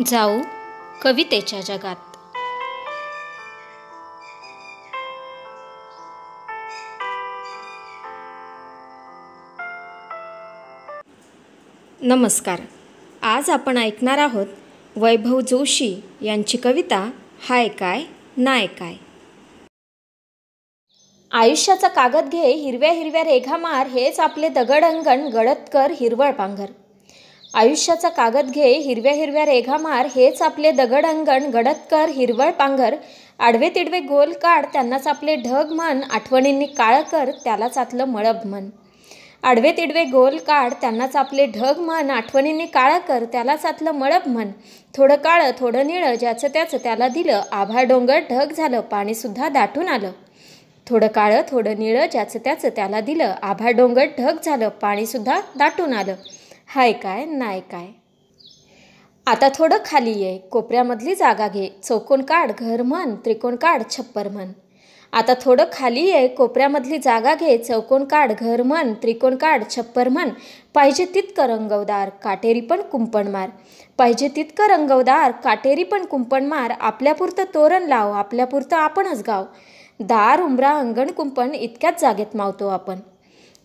जाऊ कवितेच्या जगात। नमस्कार। आज आपण ऐकणार आहोत वैभव जोशी यांची कविता हाय काय नाय काय। आयुष्याचा कागद घे, हिरव्या हिरव्या रेघा मार, हेच आपले दगड अंगण गडद कर हिरवळ पांघर। आयुष्याचा कागद घे, हिरव्या हिरव्या रेघा मार, हेच आपले दगड अंगण गडद कर हिरवळ पांघर। आडवे तिडवे गोल काढ, त्यांनाच आपले ढग म्हण, आठवणींनी काळ कर त्यालाच आतलं मळब म्हण। आडवे तिडवे गोल काढ, त्यांनाच आपले ढग म्हण, आठवणींनी काळ कर त्यालाच आतलं मळब म्हण। थोडं काळं थोडं निळं, ज्याचं त्याचं त्याला दिलं, आभाळ डोंगर ढग झालं, पाणीसुद्धा दाटून आलं। थोडं काळं थोडं निळं, ज्याचं त्याचं त्याला दिलं, आभाळ डोंगर ढग झालं, पाणीसुद्धा दाटून आलं। हाय काय नाय काय। आता थोडं खाली ये, कोपऱ्यामधली जागा घे, चौकोन काढ घर म्हण, त्रिकोण काढ छप्पर म्हण। आता थोडं खाली ये, कोपऱ्यामधली जागा घे, चौकोन काढ घर म्हण, त्रिकोण काढ छप्पर म्हण। पाहिजे तितकं रंगवदार, काटेरी पण कुंपण मार, पाहिजे तितकं रंगवदार, काटेरी पण कुंपण मार। आपल्यापुरतं तोरण लाव, आपल्यापुरतं आपणच गाव, दार उंबरा अंगण कुंपण इतक्याच जागेत मावतो आपण।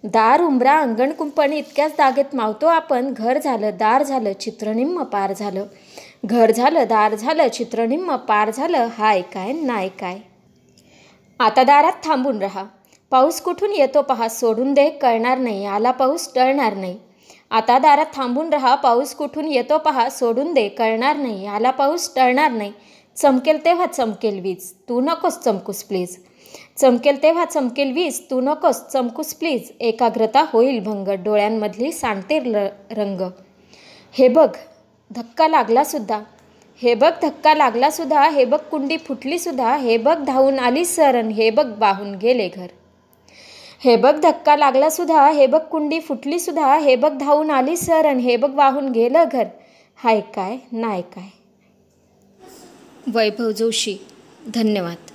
दार उंबरा अंगण कुंपण इतक्याच जागेत मावतो आपण। घर झालं दार झालं चित्र निम्म पार झालं, घर झालं दार झालं चित्र निम्म पार झालं। हाय काय नाय काय। आता दारात थांबून राहा, पाऊस कुठून येतो पहा, सोडून दे कळणार नाही, आला पाऊस टळणार नाही। आता दारात थांबून राहा, पाऊस कुठून येतो पहा, सोडून दे कळणार नाही, आला पाऊस टळणार नाही। चमकेल तेव्हा चमकेल वीज, तू नकोस चमकूस प्लीज, चमकेल तेव्हा चमकेल वीज, तू नकोस चमकूस प्लीज। एकाग्रता होईल भंग, डोळ्यांमधली सांडते रंग। हे बघ धक्का लागला सुद्धा, हे बघ धक्का लागला सुद्धा, हे बघ कुंडी फुटली सुद्धा, हे बघ धावून आली सरण, हे बघ वाहून गेले घर। हे बघ धक्का लागला सुद्धा, हे बघ कुंडी फुटली सुद्धा, हे बघ धावून आली सरण, हे बघ वाहून गेलं घर। हाय काय नाय काय। वैभव जोशी। धन्यवाद।